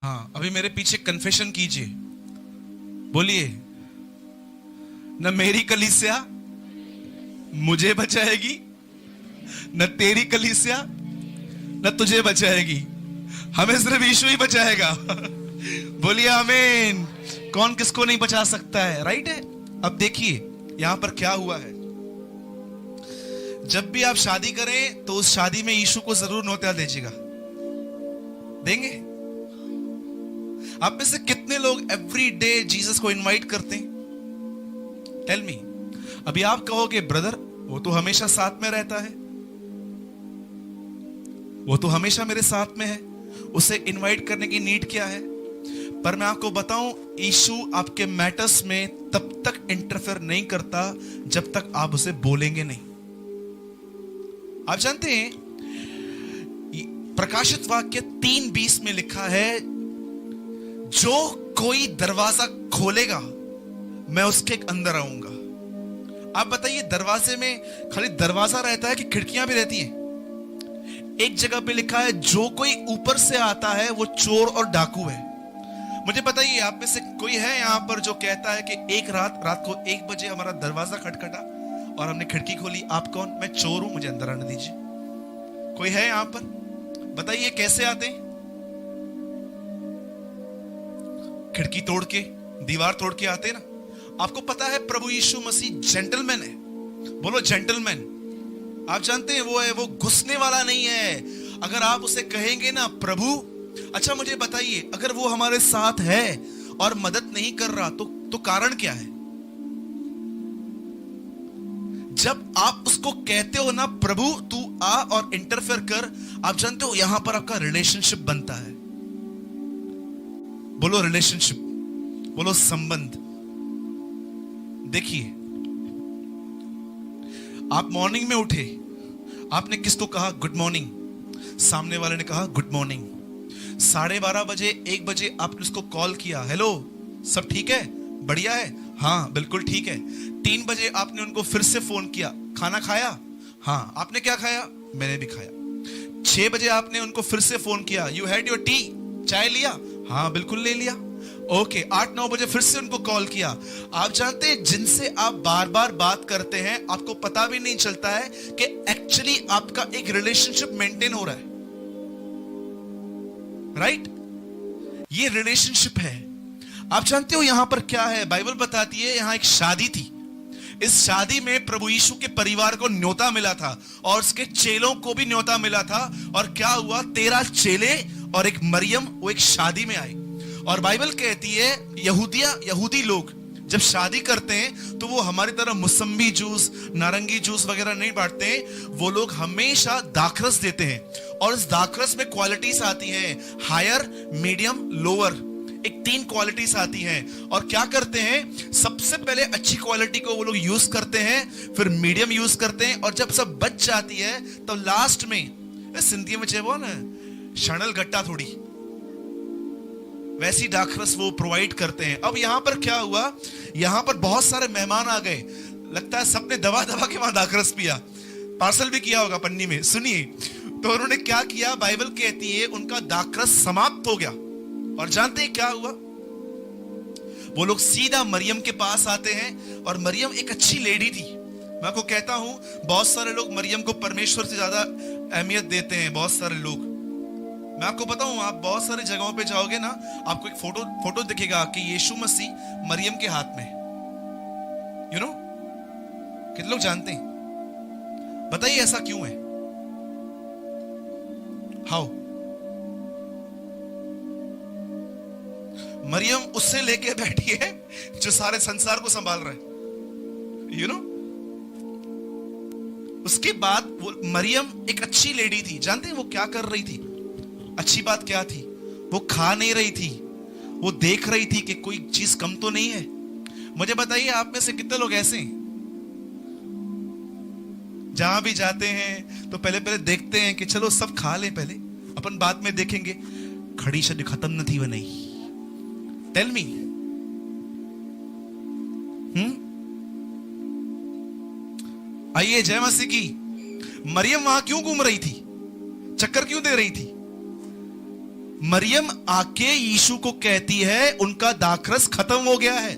हाँ, अभी मेरे पीछे कन्फेशन कीजिए, बोलिए। न मेरी कलीसिया मुझे बचाएगी, न तेरी कलीसिया न तुझे बचाएगी, हमें सिर्फ यीशु ही बचाएगा। बोलिए आमीन। कौन किसको नहीं बचा सकता है, राइट है। अब देखिए यहां पर क्या हुआ है। जब भी आप शादी करें तो उस शादी में यीशु को जरूर न्योता दीजिएगा। देंगे? आप में से कितने लोग एवरी डे जीसस को इनवाइट करते हैं? Tell me. अभी आप कहोगे ब्रदर वो तो हमेशा साथ में रहता है, वो तो हमेशा मेरे साथ में है, उसे इनवाइट करने की नीड क्या है? पर मैं आपको बताऊं, यीशु आपके मैटर्स में तब तक इंटरफेयर नहीं करता जब तक आप उसे बोलेंगे नहीं। आप जानते हैं प्रकाशित वाक्य 3:20 में लिखा है, जो कोई दरवाजा खोलेगा मैं उसके अंदर आऊंगा। आप बताइए, दरवाजे में खाली दरवाजा रहता है कि खिड़कियां भी रहती हैं? एक जगह पे लिखा है, जो कोई ऊपर से आता है वो चोर और डाकू है। मुझे बताइए, आप में से कोई है यहां पर जो कहता है कि एक रात को 1 बजे हमारा दरवाजा खटखटा और हमने खिड़की खोली, आप कौन? मैं चोर हूं, मुझे अंदर आने दीजिए। कोई है यहां पर? बताइए कैसे आते हैं? खिड़की तोड़ के, दीवार तोड़ के आते ना। आपको पता है प्रभु यीशु मसीह जेंटलमैन है। बोलो जेंटलमैन। आप जानते हैं वो है, वो घुसने वाला नहीं है। अगर आप उसे कहेंगे ना प्रभु, अच्छा मुझे बताइए, अगर वो हमारे साथ है और मदद नहीं कर रहा तो कारण क्या है? जब आप उसको कहते हो ना प्रभु तू आ और इंटरफेयर कर, आप जानते हो यहां पर आपका रिलेशनशिप बनता है। बोलो रिलेशनशिप, बोलो संबंध। देखिए, आप मॉर्निंग में उठे, आपने किसको कहा गुड मॉर्निंग, सामने वाले ने कहा गुड मॉर्निंग। 12:30 बजे 1 बजे आपने उसको कॉल किया, हेलो सब ठीक है, बढ़िया है, हाँ बिल्कुल ठीक है। 3 बजे आपने उनको फिर से फोन किया, खाना खाया? हाँ। आपने क्या खाया? मैंने भी खाया। 6 बजे आपने उनको फिर से फोन किया, यू हैड योर टी, चाय लिया? हाँ बिल्कुल ले लिया। ओके, 8-9 बजे फिर से उनको कॉल किया। आप जानते हैं जिनसे आप बार बार बात करते हैं, आपको पता भी नहीं चलता है कि एक्चुअली आपका एक रिलेशनशिप मेंटेन हो रहा है, राइट? ये रिलेशनशिप है। आप जानते हो यहां पर क्या है? बाइबल बताती है यहां एक शादी थी। इस शादी में प्रभु यीशु के परिवार को न्योता मिला था और उसके चेलों को भी न्योता मिला था। और क्या हुआ? 13 चेले और एक मरियम वो एक शादी में आए। और बाइबल कहती है यहूदी लोग जब शादी करते हैं तो वो हमारी तरह मौसम्बी जूस, नारंगी जूस वगैरह नहीं बांटते हैं। वो लोग हमेशा दाखरस देते हैं और इस दाखरस में क्वालिटीज आती हैं, हायर, मीडियम, लोअर, एक 3 क्वालिटीज आती हैं। और क्या करते हैं, सबसे पहले अच्छी क्वालिटी को वो लोग यूज करते हैं, फिर मीडियम यूज करते हैं, और जब सब बच जाती है तो लास्ट में, सिंधी में चाहिए ना शनल गट्टा, थोड़ी वैसी दाखरस वो प्रोवाइड करते हैं। अब यहां पर क्या हुआ, यहां पर बहुत सारे मेहमान आ गए, लगता है सबने दबा दबा के वहां दाखरस पिया, पार्सल भी किया होगा पन्नी में। सुनिए, तो उन्होंने क्या किया, बाइबल कहती है उनका दाखरस समाप्त हो गया। और जानते हैं क्या हुआ? वो लोग सीधा मरियम के पास आते हैं, और मरियम एक अच्छी लेडी थी। मैं आपको कहता हूं, बहुत सारे लोग मरियम को परमेश्वर से ज्यादा अहमियत देते हैं। बहुत सारे लोग, मैं आपको बताऊं, आप बहुत सारी जगहों पे जाओगे ना, आपको एक फोटो दिखेगा कि यीशु मसीह मरियम के हाथ में, यू नो। कितने लोग जानते हैं? बताइए ऐसा क्यों है? हाउ? मरियम उससे लेके बैठी है जो सारे संसार को संभाल रहा है, यू नो। उसके बाद वो मरियम एक अच्छी लेडी थी। जानते हैं वो क्या कर रही थी? अच्छी बात क्या थी? वो खा नहीं रही थी, वो देख रही थी कि कोई चीज कम तो नहीं है। मुझे बताइए, आप में से कितने लोग ऐसे हैं, जहां भी जाते हैं तो पहले देखते हैं कि चलो सब खा ले, पहले अपन बाद में देखेंगे, खड़ी शब्द खत्म न थी वह नहीं। टेल मी, आइए, जय मसीह की। मरियम वहां क्यों घूम रही थी? चक्कर क्यों दे रही थी? मरियम आके यीशु को कहती है उनका दाखरस खत्म हो गया है।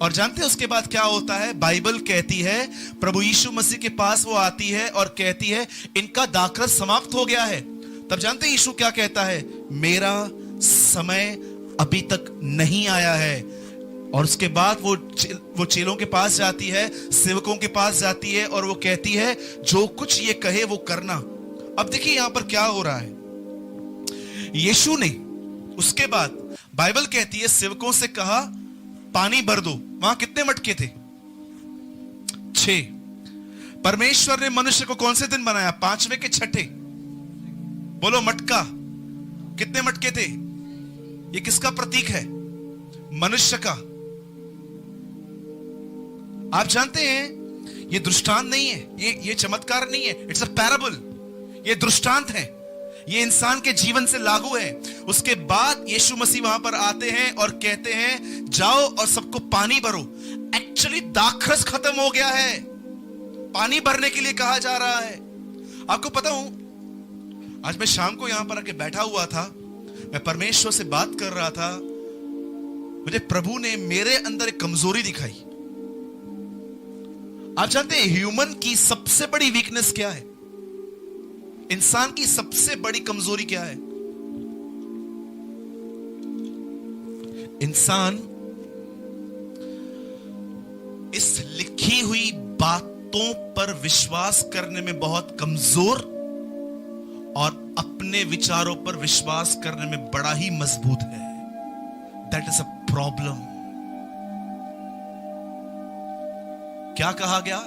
और जानते हैं उसके बाद क्या होता है? बाइबल कहती है प्रभु यीशु मसीह के पास वो आती है और कहती है इनका दाखरस समाप्त हो गया है। तब जानते हैं यीशु क्या कहता है? मेरा समय अभी तक नहीं आया है। और उसके बाद वो चेलों के पास जाती है, सेवकों के पास जाती है और वो कहती है जो कुछ ये कहे वो करना। अब देखिए यहां पर क्या हो रहा है। यीशु ने उसके बाद बाइबल कहती है सेवकों से कहा पानी भर दो। वहां कितने मटके थे? 6। परमेश्वर ने मनुष्य को कौन से दिन बनाया? 5वें के 6ठे? बोलो मटका। कितने मटके थे? ये किसका प्रतीक है? मनुष्य का। आप जानते हैं ये दृष्टांत नहीं है, ये चमत्कार नहीं है, इट्स अ पैराबल। ये दृष्टांत है, ये इंसान के जीवन से लागू है। उसके बाद यीशु मसीह वहां पर आते हैं और कहते हैं जाओ और सबको पानी भरो। एक्चुअली दाखरस खत्म हो गया है, पानी भरने के लिए कहा जा रहा है। आपको पता हूं, आज मैं शाम को यहां पर आके बैठा हुआ था, मैं परमेश्वर से बात कर रहा था। मुझे प्रभु ने मेरे अंदर एक कमजोरी दिखाई। आप जानते हैं ह्यूमन की सबसे बड़ी वीकनेस क्या है? इंसान की सबसे बड़ी कमजोरी क्या है? इंसान इस लिखी हुई बातों पर विश्वास करने में बहुत कमजोर और अपने विचारों पर विश्वास करने में बड़ा ही मजबूत है। That is a problem. क्या कहा गया?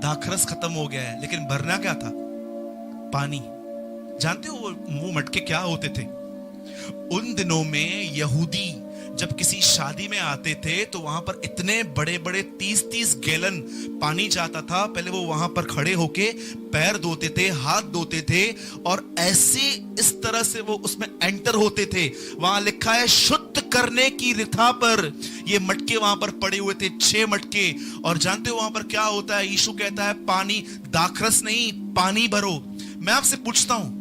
दाखरस खत्म हो गया है, लेकिन भरना क्या था? पानी। जानते हो वो मटके क्या होते थे? उन दिनों में यहूदी जब किसी शादी में आते थे तो वहां पर इतने बड़े बड़े 30-30 गैलन पानी जाता था। पहले वो वहां पर खड़े होके पैर धोते थे, हाथ धोते थे और ऐसे इस तरह से वो उसमें एंटर होते थे। वहां लिखा है शुद्ध करने की रिथा पर ये मटके वहां पर पड़े हुए थे, 6 मटके। और जानते हो वहां पर क्या होता है? यीशु कहता है पानी, दाखरस नहीं, पानी भरो। मैं आपसे पूछता हूं,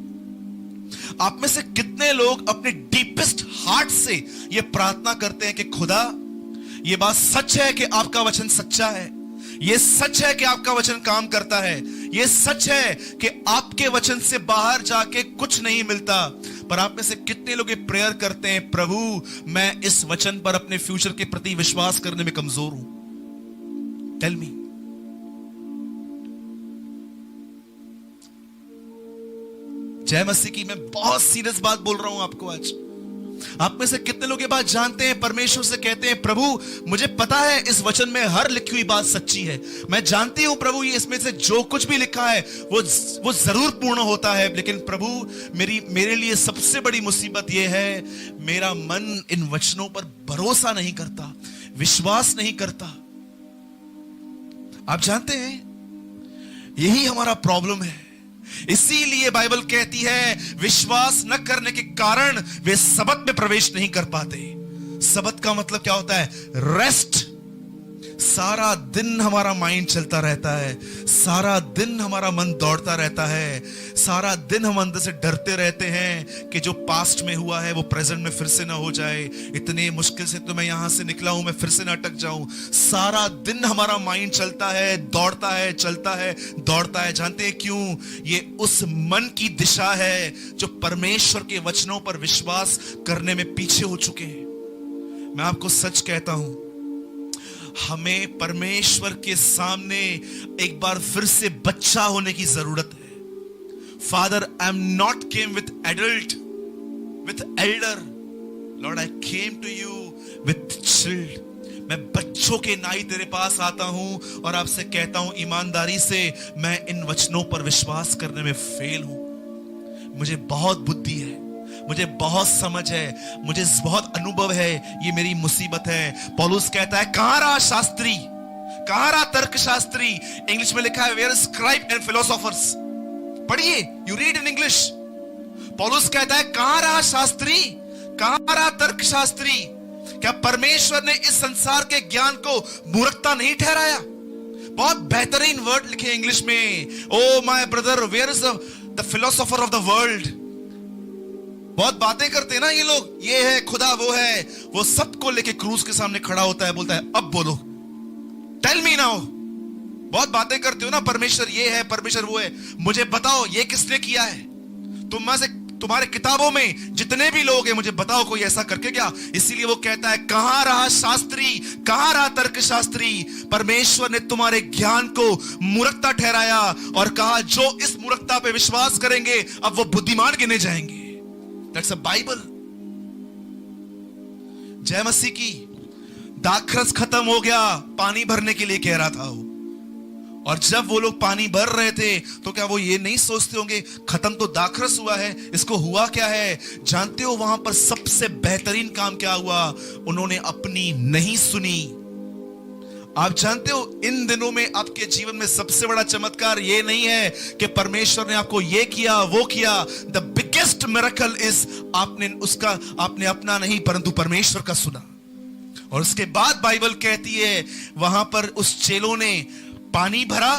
आप में से कितने लोग अपने डीपेस्ट हार्ट से यह प्रार्थना करते हैं कि खुदा यह बात सच है कि आपका वचन सच्चा है, यह सच है कि आपका वचन काम करता है, यह सच है कि आपके वचन से बाहर जाके कुछ नहीं मिलता। पर आप में से कितने लोग ये प्रेयर करते हैं प्रभु मैं इस वचन पर अपने फ्यूचर के प्रति विश्वास करने में कमजोर हूं? Tell me. जय मसीह की। मैं बहुत सीरियस बात बोल रहा हूं आपको आज। आप में से कितने लोग ये बात जानते हैं, परमेश्वर से कहते हैं प्रभु मुझे पता है इस वचन में हर लिखी हुई बात सच्ची है, मैं जानती हूं प्रभु ये इसमें से जो कुछ भी लिखा है वो जरूर पूर्ण होता है, लेकिन प्रभु मेरे लिए सबसे बड़ी मुसीबत यह है मेरा मन इन वचनों पर भरोसा नहीं करता, विश्वास नहीं करता। आप जानते हैं यही हमारा प्रॉब्लम है। इसीलिए बाइबल कहती है विश्वास न करने के कारण वे सबत में प्रवेश नहीं कर पाते। सबत का मतलब क्या होता है? रेस्ट। सारा दिन हमारा माइंड चलता रहता है, सारा दिन हमारा मन दौड़ता रहता है, सारा दिन हम अंदर से डरते रहते हैं कि जो पास्ट में हुआ है वो प्रेजेंट में फिर से ना हो जाए। इतने मुश्किल से तो मैं यहां से निकला हूं, मैं फिर से ना अटक जाऊं। सारा दिन हमारा माइंड चलता है, दौड़ता है, चलता है, दौड़ता है। जानते हैं क्यों? ये उस मन की दिशा है जो परमेश्वर के वचनों पर विश्वास करने में पीछे हो चुके हैं। मैं आपको सच कहता हूं, हमें परमेश्वर के सामने एक बार फिर से बच्चा होने की जरूरत है। Father I am not came with adult with elder, Lord I came to you with child. मैं बच्चों के नाई तेरे पास आता हूं और आपसे कहता हूं ईमानदारी से मैं इन वचनों पर विश्वास करने में फेल हूं। मुझे बहुत बुद्धि है, मुझे बहुत समझ है, मुझे बहुत अनुभव है, ये मेरी मुसीबत है। पौलुस कहता है कहां रहा शास्त्री, कहां रहा तर्कशास्त्री? इंग्लिश में लिखा है वेयर स्क्राइब एंड फिलोसोफर्स। पढ़िए, यू रीड इन इंग्लिश। पौलुस कहता है कहां रहा शास्त्री, कहां रहा तर्कशास्त्री? क्या परमेश्वर ने इस संसार के ज्ञान को मूर्खता नहीं ठहराया? बहुत बेहतरीन वर्ड लिखे इंग्लिश में, oh my brother where is the philosopher of the world. क्या परमेश्वर ने इस संसार के ज्ञान को मूर्खता नहीं ठहराया? बहुत बेहतरीन वर्ड लिखे इंग्लिश में, oh my brother where is the philosopher of the world. क्या परमेश्वर ने इस संसार के ज्ञान को मूर्खता नहीं ठहराया? बहुत बातें करते हैं ना ये लोग, ये है खुदा, वो है, वो सबको लेके क्रूस के सामने खड़ा होता है, बोलता है अब बोलो, टेल मी नाउ। बहुत बातें करते हो ना, परमेश्वर ये है, परमेश्वर वो है, मुझे बताओ ये किसने किया है। तुम्हारे किताबों में जितने भी लोग हैं, मुझे बताओ कोई ऐसा करके क्या। इसीलिए वो कहता है, कहां रहा शास्त्री, कहां रहा तर्कशास्त्री। परमेश्वर ने तुम्हारे ज्ञान को मूर्खता ठहराया और कहा जो इस मूर्खता पे विश्वास करेंगे अब वो बुद्धिमान गिने जाएंगे। That's a Bible. जय मसीह की। दाखरस खत्म हो गया, पानी भरने के लिए कह रहा था वो। और जब वो लोग पानी भर रहे थे तो क्या वो ये नहीं सोचते होंगे खत्म तो दाखरस हुआ है, इसको हुआ क्या है। जानते हो वहां पर सबसे बेहतरीन काम क्या हुआ, उन्होंने अपनी नहीं सुनी। आप जानते हो इन दिनों में आपके जीवन में सबसे बड़ा चमत्कार ये नहीं है कि परमेश्वर ने आपको ये किया वो किया। द बिगेस्ट मिरेकल इज आपने अपना नहीं परंतु परमेश्वर का सुना। और उसके बाद बाइबल कहती है वहां पर उस चेलों ने पानी भरा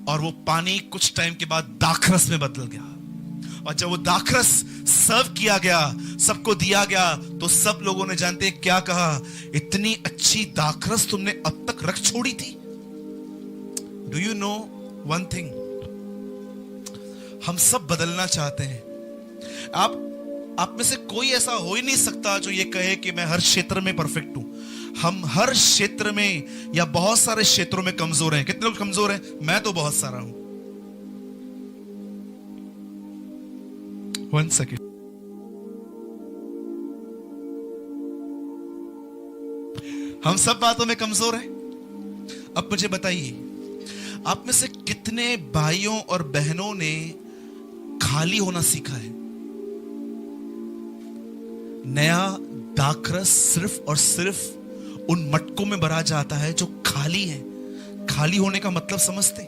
और वो पानी कुछ टाइम के बाद दाखरस में बदल गया। और जब वो दाखरस सर्व किया गया, सबको दिया गया, तो सब लोगों ने जानते हैं क्या कहा, इतनी अच्छी दाखरस तुमने अब तक रख छोड़ी थी। Do you know one thing, हम सब बदलना चाहते हैं। आप में से कोई ऐसा हो ही नहीं सकता जो ये कहे कि मैं हर क्षेत्र में परफेक्ट हूं। हम हर क्षेत्र में या बहुत सारे क्षेत्रों में कमजोर हैं। कितने लोग कमजोर हैं? मैं तो बहुत सारा हूं। 1 सेकेंड। हम सब बातों में कमजोर हैं। अब मुझे बताइए, आप में से कितने भाइयों और बहनों ने खाली होना सीखा है? नया दाखरस सिर्फ और सिर्फ उन मटकों में भरा जाता है जो खाली है। खाली होने का मतलब समझते?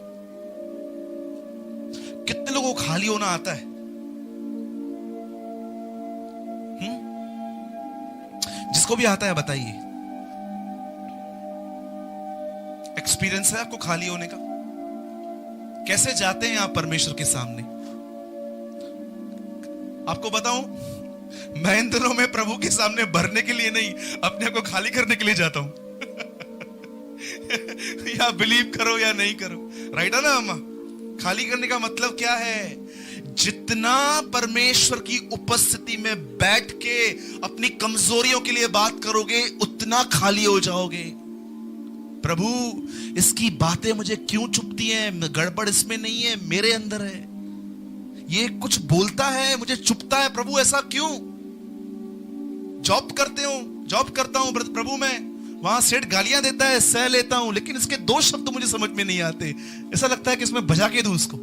कितने लोगों को खाली होना आता है? जिसको भी आता है बताइए, एक्सपीरियंस है आपको खाली होने का? कैसे जाते हैं आप परमेश्वर के सामने? आपको बताऊं, मैं इन दिनों में प्रभु के सामने भरने के लिए नहीं, अपने आप को खाली करने के लिए जाता हूं। या बिलीव करो या नहीं करो, राइट है ना अम्मा? खाली करने का मतलब क्या है? जितना परमेश्वर की उपस्थिति में बैठ के अपनी कमजोरियों के लिए बात करोगे उतना खाली हो जाओगे। प्रभु इसकी बातें मुझे क्यों चुभती हैं? गड़बड़ इसमें नहीं है, मेरे अंदर है। ये कुछ बोलता है, मुझे चुभता है। प्रभु ऐसा क्यों? जॉब करता हूं प्रभु, मैं वहां सेठ गालियां देता है, सह लेता हूं, लेकिन इसके 2 शब्द मुझे समझ में नहीं आते। ऐसा लगता है कि इसमें बजा के दूं उसको।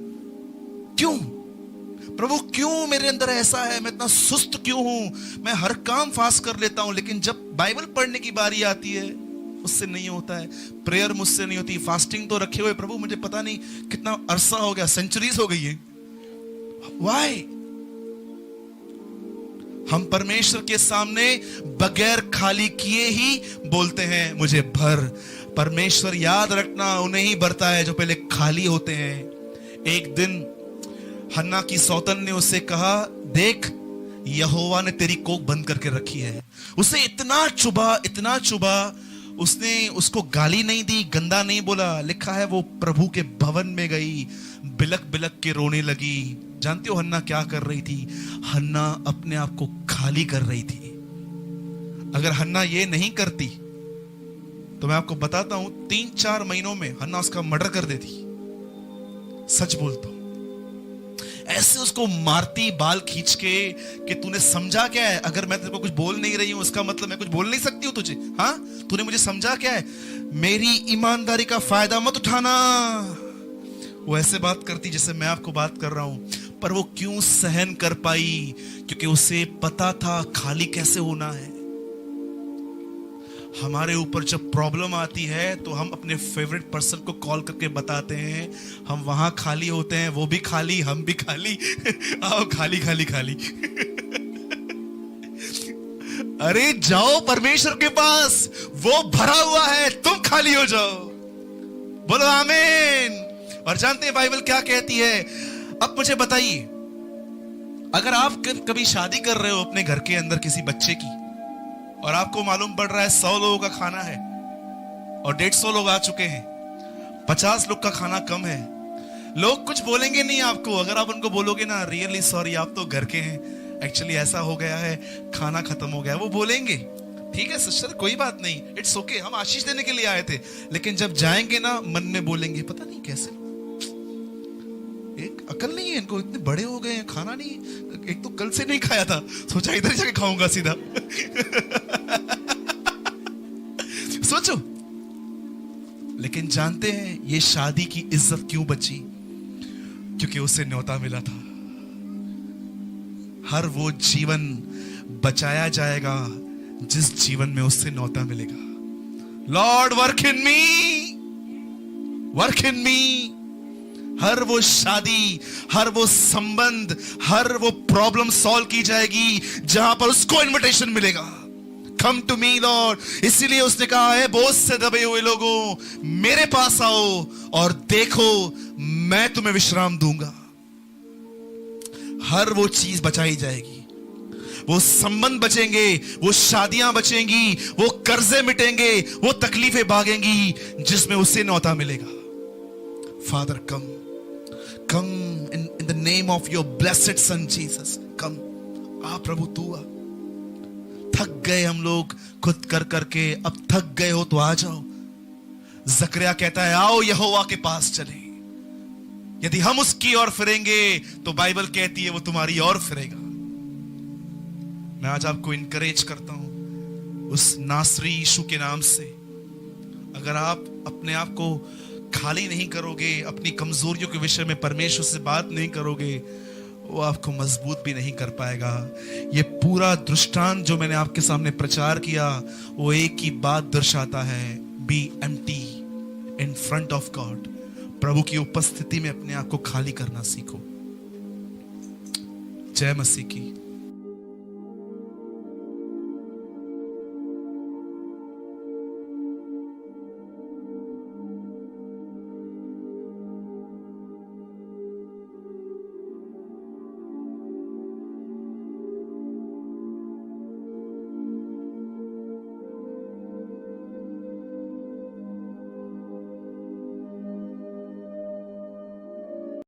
क्यों प्रभु, क्यों मेरे अंदर ऐसा है? मैं इतना सुस्त क्यों हूं? मैं हर काम फास्ट कर लेता हूं, लेकिन जब बाइबल पढ़ने की बारी आती है मुझसे नहीं होता है। प्रेयर मुझसे नहीं होती। फास्टिंग तो रखे हुए प्रभु, मुझे पता नहीं कितना अरसा हो गया, सेंचुरीज हो गई है। Why? हम परमेश्वर के सामने बगैर खाली किए ही बोलते हैं मुझे भर। परमेश्वर याद रखना उन्हें ही भरता है जो पहले खाली होते हैं। एक दिन हन्ना की सौतन ने उससे कहा, देख यहोवा ने तेरी कोख बंद करके रखी है। उसे इतना चुभा, उसने उसको गाली नहीं दी, गंदा नहीं बोला। लिखा है वो प्रभु के भवन में गई, बिलक के रोने लगी। जानते हो हन्ना क्या कर रही थी? हन्ना अपने आप को खाली कर रही थी। अगर हन्ना ये नहीं करती तो मैं आपको बताता हूं 3-4 महीनों में हन्ना उसका मर्डर कर देती। सच बोलता हूं। ऐसे उसको मारती बाल खींच के कि तूने समझा क्या है? अगर मैं तेरे को कुछ बोल नहीं रही हूं उसका मतलब मैं कुछ बोल नहीं सकती हूं तुझे। हाँ, तूने मुझे समझा क्या है? मेरी ईमानदारी का फायदा मत उठाना। वो ऐसे बात करती जैसे मैं आपको बात कर रहा हूं। पर वो क्यों सहन कर पाई? क्योंकि उसे पता था खाली कैसे होना है। हमारे ऊपर जब प्रॉब्लम आती है तो हम अपने फेवरेट पर्सन को कॉल करके बताते हैं हम वहां खाली होते हैं, वो भी खाली, हम भी खाली। आओ खाली खाली खाली। अरे जाओ परमेश्वर के पास, वो भरा हुआ है, तुम खाली हो जाओ। बोलो आमीन। और जानते हैं बाइबल क्या कहती है? अब मुझे बताइए, अगर आप कभी शादी कर रहे हो अपने घर के अंदर किसी बच्चे की, और आपको मालूम पड़ रहा है 100 लोगों का खाना है और 150 लोग आ चुके हैं, 50 लोग का खाना कम है, लोग कुछ बोलेंगे नहीं आपको। अगर आप उनको बोलोगे ना रियली सॉरी, आप तो घर के हैं, एक्चुअली ऐसा हो गया है, खाना खत्म हो गया, वो बोलेंगे ठीक है सिस्टर कोई बात नहीं, इट्स ओके, हम आशीष देने के लिए आए थे। लेकिन जब जाएंगे ना मन में बोलेंगे पता नहीं कैसे, एक अकल नहीं है इनको, इतने बड़े हो गए हैं, खाना नहीं, एक तो कल से नहीं खाया था, सोचा इधर जाके खाऊंगा सीधा। सोचो। लेकिन जानते हैं ये शादी की इज्जत क्यों बची? क्योंकि उसे न्योता मिला था। हर वो जीवन बचाया जाएगा जिस जीवन में उससे न्योता मिलेगा। Lord work in me, work in me. हर वो शादी, हर वो संबंध, हर वो प्रॉब्लम सॉल्व की जाएगी जहां पर उसको इनविटेशन मिलेगा, कम टू मी लॉर्ड। इसीलिए उसने कहा है बोझ से दबे हुए लोगों मेरे पास आओ और देखो मैं तुम्हें विश्राम दूंगा। हर वो चीज बचाई जाएगी, वो संबंध बचेंगे, वो शादियां बचेंगी, वो कर्जे मिटेंगे, वो तकलीफें भागेंगी जिसमें उसे न्योता मिलेगा। Father come, come in the name of your blessed son Jesus, come. आ प्रभु तू आ। थक गए हम लोग खुद कर करके, अब थक गए हो तो आ जाओ। जकरिया कहता है आओ यहोवा के पास चले, यदि हम उसकी ओर फिरेंगे तो बाइबल कहती है वो तुम्हारी ओर फिरेगा। मैं आज आपको इनकरेज करता हूं उस नासरी यीशु के नाम से। अगर आप अपने आप को खाली नहीं करोगे, अपनी कमजोरियों के विषय में परमेश्वर से बात नहीं करोगे, वो आपको मजबूत भी नहीं कर पाएगा। ये पूरा दृष्टांत जो मैंने आपके सामने प्रचार किया वो एक ही बात दर्शाता है, be empty in front of God. प्रभु की उपस्थिति में अपने आप को खाली करना सीखो। जय मसीह की।